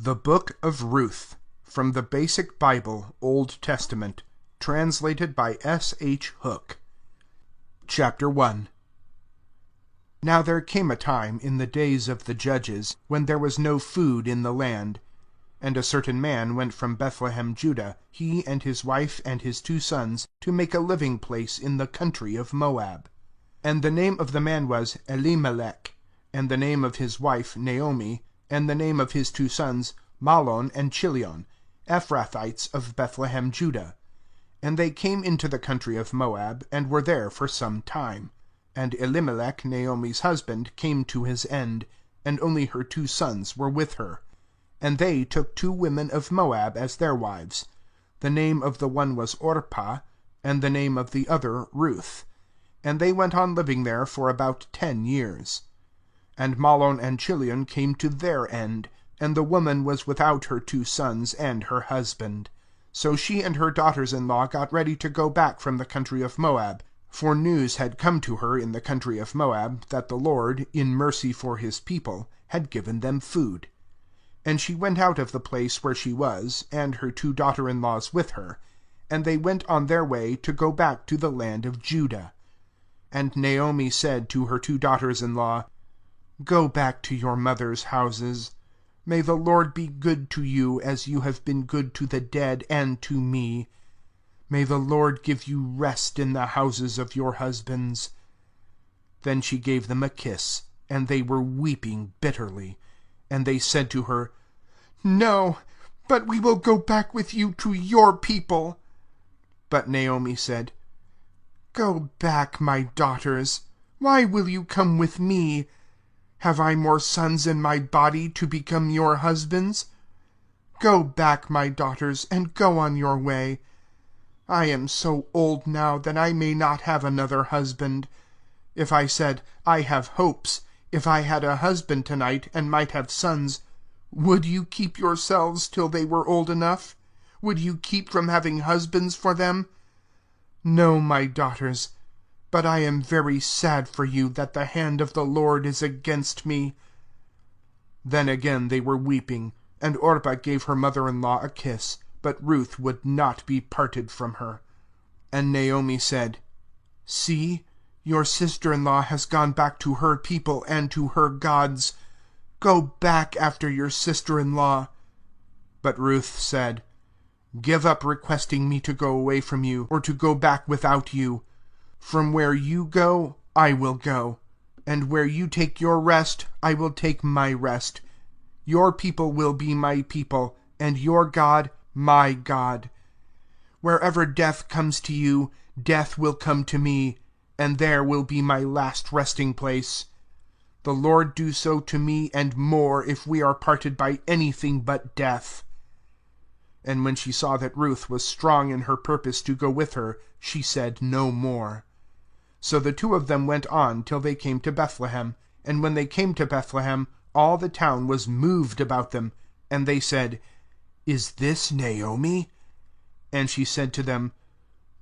The Book of Ruth, from the Basic Bible, Old Testament, translated by S.H. Hooke. Chapter 1. Now there came a time in the days of the judges, when there was no food in the land. And a certain man went from Bethlehem, Judah, he and his wife and his 2 sons, to make a living place in the country of Moab. And the name of the man was Elimelech, and the name of his wife Naomi, and the name of his 2 sons, Mahlon and Chilion, Ephrathites of Bethlehem, Judah. And they came into the country of Moab, and were there for some time. And Elimelech, Naomi's husband, came to his end, and only her 2 sons were with her. And they took 2 women of Moab as their wives. The name of the one was Orpah, and the name of the other Ruth. And they went on living there for about 10 years. And Mahlon and Chilion came to their end, and the woman was without her 2 sons and her husband. So she and her daughters-in-law got ready to go back from the country of Moab, for news had come to her in the country of Moab that the Lord, in mercy for his people, had given them food. And she went out of the place where she was, and her 2 daughter-in-laws with her, and they went on their way to go back to the land of Judah. And Naomi said to her 2 daughters-in-law, "Go back to your mother's houses. May the Lord be good to you, as you have been good to the dead and to me. May the Lord give you rest in the houses of your husbands." Then she gave them a kiss, and they were weeping bitterly. And they said to her, "No, but we will go back with you to your people." But Naomi said, "Go back, my daughters. Why will you come with me? Have I more sons in my body to become your husbands? Go back, my daughters, and go on your way. I am so old now that I may not have another husband. If I said, 'I have hopes,' if I had a husband tonight and might have sons, would you keep yourselves till they were old enough? Would you keep from having husbands for them? No, my daughters, but I am very sad for you that the hand of the Lord is against me." Then again they were weeping, and Orpah gave her mother-in-law a kiss, but Ruth would not be parted from her. And Naomi said, "See, your sister-in-law has gone back to her people and to her gods. Go back after your sister-in-law." But Ruth said, "Give up requesting me to go away from you, or to go back without you. From where you go, I will go, and where you take your rest, I will take my rest. Your people will be my people, and your God, my God. Wherever death comes to you, death will come to me, and there will be my last resting place. The Lord do so to me and more if we are parted by anything but death." And when she saw that Ruth was strong in her purpose to go with her, she said no more. So the 2 of them went on till they came to Bethlehem. And when they came to Bethlehem, all the town was moved about them. And they said, "Is this Naomi?" And she said to them,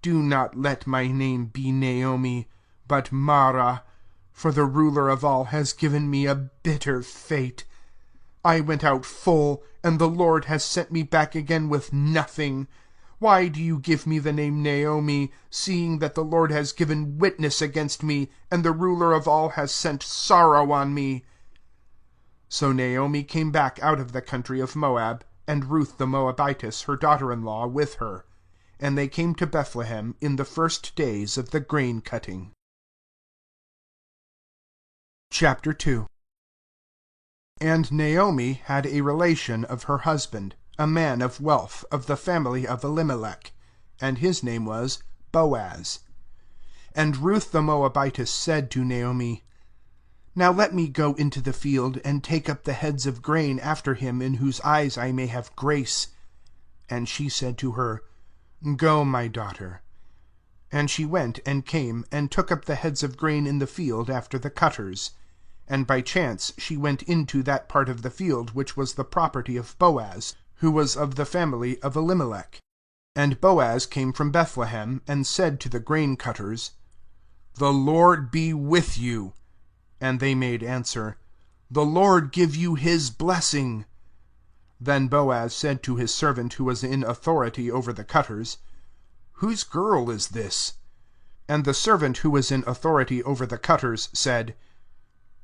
"Do not let my name be Naomi, but Mara, for the ruler of all has given me a bitter fate. I went out full, and the Lord has sent me back again with nothing. Why do you give me the name Naomi, seeing that the Lord has given witness against me, and the ruler of all has sent sorrow on me?" So Naomi came back out of the country of Moab, and Ruth the Moabitess, her daughter-in-law, with her. And they came to Bethlehem in the first days of the grain-cutting. Chapter 2. And Naomi had a relation of her husband, a man of wealth, of the family of Elimelech, and his name was Boaz. And Ruth the Moabitess said to Naomi, "Now let me go into the field, and take up the heads of grain after him in whose eyes I may have grace." And she said to her, "Go, my daughter." And she went and came, and took up the heads of grain in the field after the cutters. And by chance she went into that part of the field which was the property of Boaz, who was of the family of Elimelech. And Boaz came from Bethlehem, and said to the grain cutters, "The Lord be with you." And they made answer, "The Lord give you his blessing." Then Boaz said to his servant who was in authority over the cutters, "Whose girl is this?" And the servant who was in authority over the cutters said,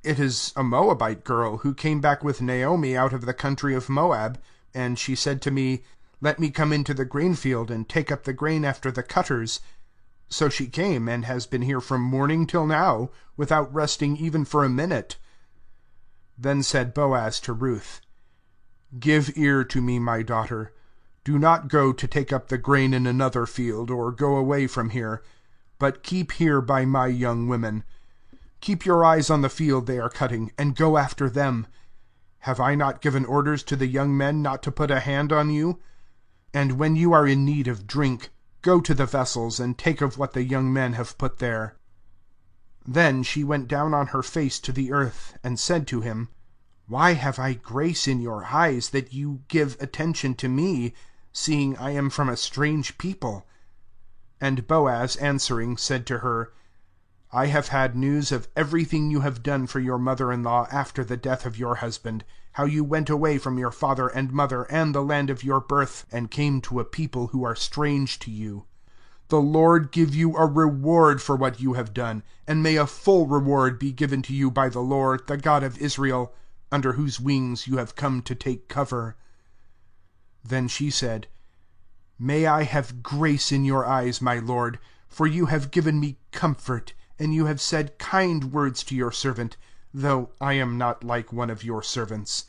"It is a Moabite girl who came back with Naomi out of the country of Moab, and she said to me, 'Let me come into the grain field and take up the grain after the cutters.' So she came, and has been here from morning till now, without resting even for a minute." Then said Boaz to Ruth, "Give ear to me, my daughter. Do not go to take up the grain in another field, or go away from here, but keep here by my young women. Keep your eyes on the field they are cutting, and go after them. Have I not given orders to the young men not to put a hand on you? And when you are in need of drink, go to the vessels, and take of what the young men have put there." Then she went down on her face to the earth, and said to him, "Why have I grace in your eyes, that you give attention to me, seeing I am from a strange people?" And Boaz answering said to her, "I have had news of everything you have done for your mother-in-law after the death of your husband, how you went away from your father and mother and the land of your birth, and came to a people who are strange to you. The Lord give you a reward for what you have done, and may a full reward be given to you by the Lord, the God of Israel, under whose wings you have come to take cover." Then she said, "May I have grace in your eyes, my lord, for you have given me comfort, and you have said kind words to your servant, though I am not like one of your servants."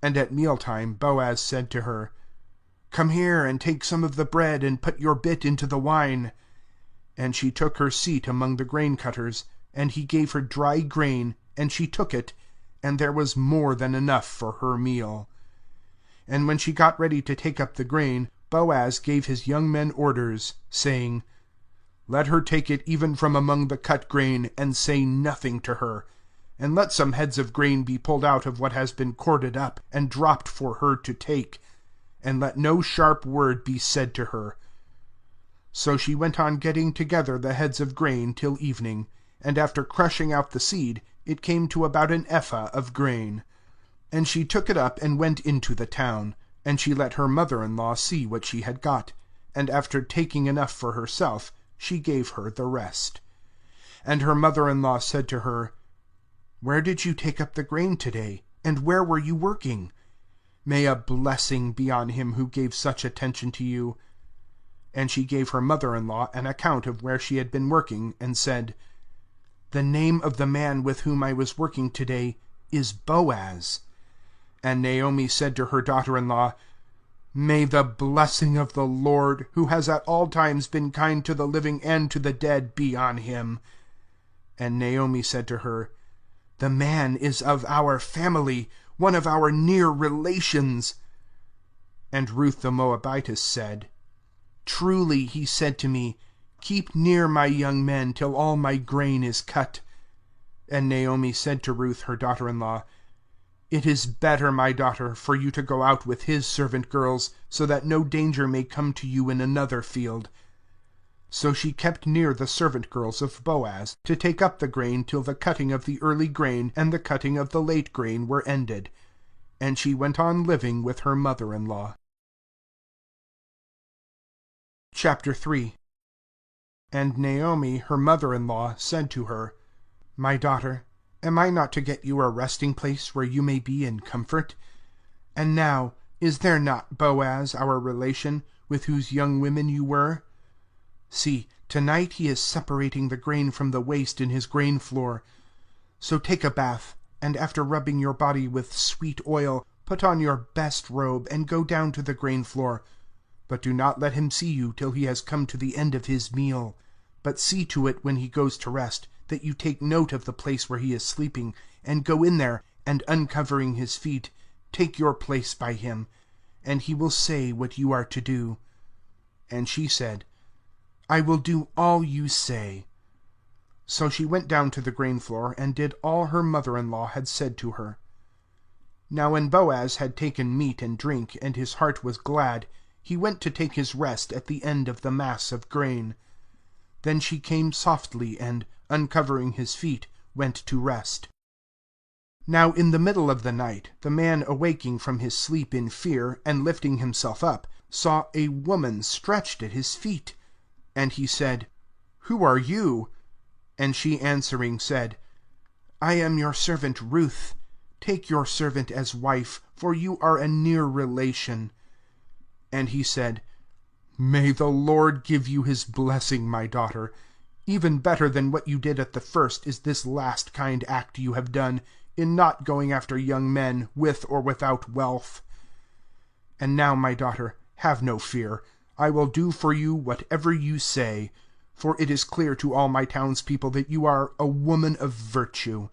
And at mealtime Boaz said to her, "Come here, and take some of the bread, and put your bit into the wine." And she took her seat among the grain cutters, and he gave her dry grain, and she took it, and there was more than enough for her meal. And when she got ready to take up the grain, Boaz gave his young men orders, saying, "Let her take it even from among the cut grain, and say nothing to her. And let some heads of grain be pulled out of what has been corded up, and dropped for her to take. And let no sharp word be said to her." So she went on getting together the heads of grain till evening, and after crushing out the seed, it came to about an ephah of grain. And she took it up and went into the town, and she let her mother-in-law see what she had got, and after taking enough for herself, she gave her the rest. And her mother-in-law said to her, "Where did you take up the grain today, and where were you working? May a blessing be on him who gave such attention to you." And she gave her mother-in-law an account of where she had been working, and said, "The name of the man with whom I was working today is Boaz." And Naomi said to her daughter-in-law, "May the blessing of the Lord, who has at all times been kind to the living and to the dead, be on him." And Naomi said to her, "The man is of our family, one of our near relations." And Ruth the Moabitess said, "Truly he said to me, 'Keep near my young men till all my grain is cut.'" And Naomi said to Ruth her daughter-in-law, "It is better, my daughter, for you to go out with his servant girls, so that no danger may come to you in another field." So she kept near the servant girls of Boaz, to take up the grain till the cutting of the early grain and the cutting of the late grain were ended. And she went on living with her mother-in-law. Chapter 3. And Naomi her mother-in-law said to her, "My daughter, am I not to get you a resting place where you may be in comfort? And now, is there not Boaz, our relation, with whose young women you were? See, tonight he is separating the grain from the waste in his grain floor. So take a bath, and after rubbing your body with sweet oil, put on your best robe, and go down to the grain floor. But do not let him see you till he has come to the end of his meal. But see to it when he goes to rest, that you take note of the place where he is sleeping, and go in there, and uncovering his feet, take your place by him, and he will say what you are to do." And she said, "I will do all you say." So she went down to the grain floor, and did all her mother-in-law had said to her. Now when Boaz had taken meat and drink, and his heart was glad, he went to take his rest at the end of the mass of grain. Then she came softly, and, uncovering his feet, went to rest. Now in the middle of the night the man, awaking from his sleep in fear, and lifting himself up, saw a woman stretched at his feet. And he said, Who are you? And she answering said, I am your servant Ruth. Take your servant as wife, for you are a near relation. And he said, May the Lord give you his blessing, my daughter. Even better than what you did at the first is this last kind act you have done, in not going after young men, with or without wealth. And now, my daughter, have no fear. I will do for you whatever you say, for it is clear to all my townspeople that you are a woman of virtue.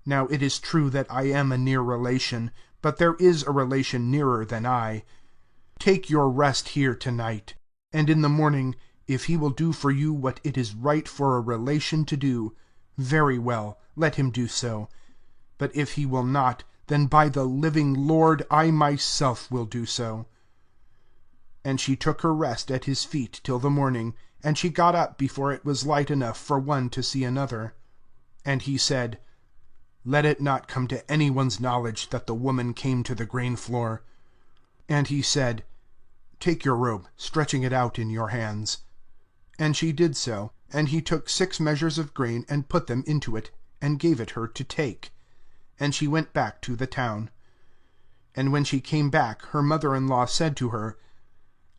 Now it is true that I am a near relation, but there is a relation nearer than I. Take your rest here tonight, and in the morning, if he will do for you what it is right for a relation to do, very well, let him do so. But if he will not, then by the living Lord I myself will do so. And she took her rest at his feet till the morning, and she got up before it was light enough for one to see another. And he said, Let it not come to any one's knowledge that the woman came to the grain floor. And he said, Take your robe, stretching it out in your hands. And she did so, and he took 6 measures of grain, and put them into it, and gave it her to take. And she went back to the town. And when she came back, her mother-in-law said to her,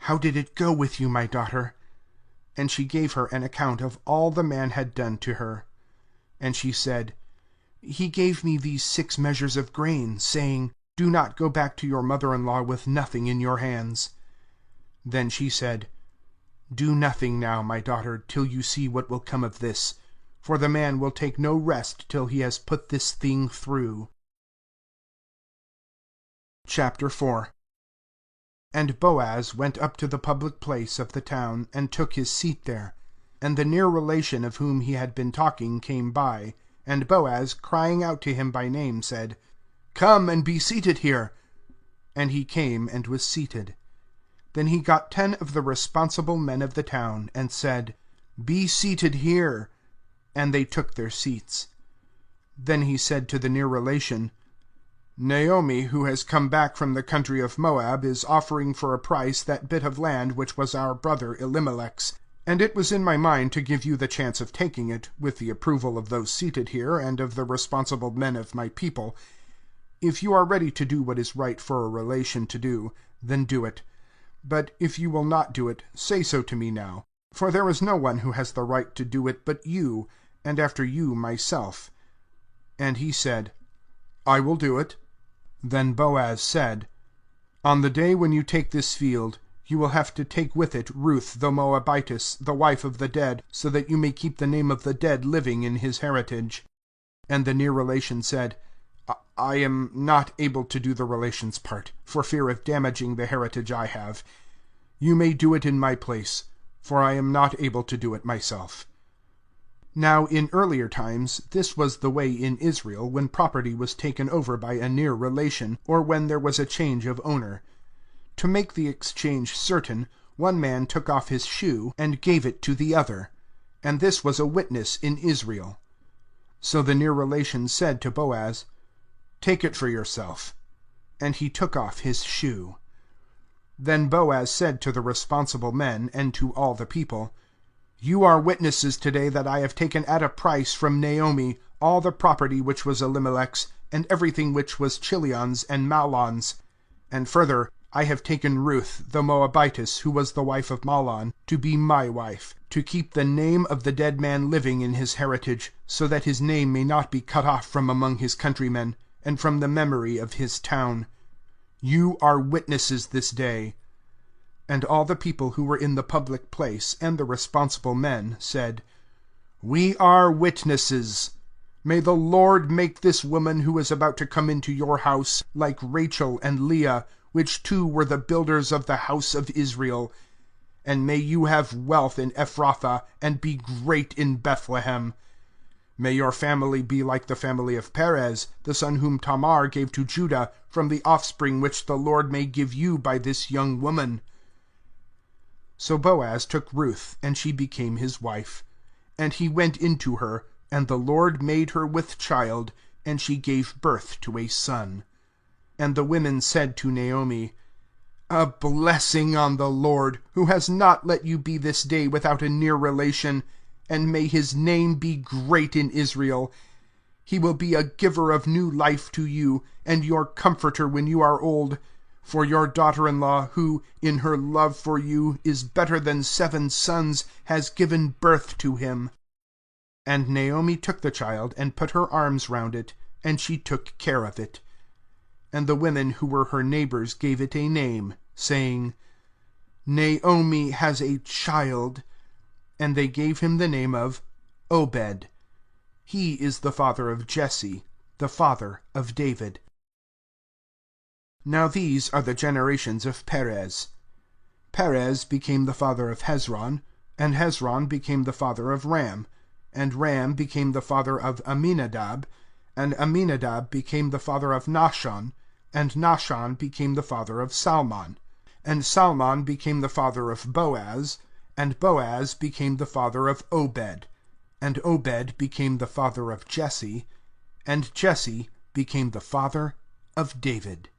How did it go with you, my daughter? And she gave her an account of all the man had done to her. And she said, He gave me these 6 measures of grain, saying, Do not go back to your mother-in-law with nothing in your hands. Then she said, Do nothing now, my daughter, till you see what will come of this, for the man will take no rest till he has put this thing through. Chapter 4. And Boaz went up to the public place of the town, and took his seat there. And the near relation of whom he had been talking came by, and Boaz, crying out to him by name, said, Come and be seated here. And he came and was seated. Then he got 10 of the responsible men of the town, and said, Be seated here. And they took their seats. Then he said to the near relation, Naomi, who has come back from the country of Moab, is offering for a price that bit of land which was our brother Elimelech's. And it was in my mind to give you the chance of taking it, with the approval of those seated here, and of the responsible men of my people. If you are ready to do what is right for a relation to do, then do it. But if you will not do it, say so to me now. For there is no one who has the right to do it but you, and after you myself. And he said, I will do it. Then Boaz said, On the day when you take this field, you will have to take with it Ruth the Moabitess, the wife of the dead, so that you may keep the name of the dead living in his heritage. And the near relation said, I am not able to do the relation's part, for fear of damaging the heritage I have. You may do it in my place, for I am not able to do it myself. Now in earlier times this was the way in Israel when property was taken over by a near relation, or when there was a change of owner. To make the exchange certain, one man took off his shoe and gave it to the other, and this was a witness in Israel. So the near relation said to Boaz, Take it for yourself. And he took off his shoe. Then Boaz said to the responsible men and to all the people, You are witnesses today that I have taken at a price from Naomi all the property which was Elimelech's, and everything which was Chilion's and Mahlon's. And further, I have taken Ruth the Moabitess, who was the wife of Mahlon, to be my wife, to keep the name of the dead man living in his heritage, so that his name may not be cut off from among his countrymen, and from the memory of his town. You are witnesses this day. And all the people who were in the public place, and the responsible men, said, We are witnesses. May the Lord make this woman who is about to come into your house like Rachel and Leah, which 2 were the builders of the house of Israel. And may you have wealth in Ephrathah, and be great in Bethlehem. May your family be like the family of Perez, the son whom Tamar gave to Judah, from the offspring which the Lord may give you by this young woman. So Boaz took Ruth, and she became his wife. And he went into her, and the Lord made her with child, and she gave birth to a son. And the women said to Naomi, "A blessing on the Lord, who has not let you be this day without a near relation, and may his name be great in Israel. He will be a giver of new life to you, and your comforter when you are old. For your daughter-in-law, who, in her love for you, is better than 7 sons, has given birth to him." And Naomi took the child, and put her arms round it, and she took care of it. And the women who were her neighbors gave it a name, saying, "Naomi has a child." And they gave him the name of Obed. He is the father of Jesse, the father of David. Now these are the generations of Perez. Perez became the father of Hezron, and Hezron became the father of Ram, and Ram became the father of Amminadab, and Amminadab became the father of Nahshon, and Nahshon became the father of Salmon, and Salmon became the father of Boaz, and Boaz became the father of Obed, and Obed became the father of Jesse, and Jesse became the father of David.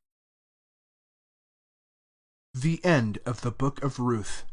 The end of the book of Ruth.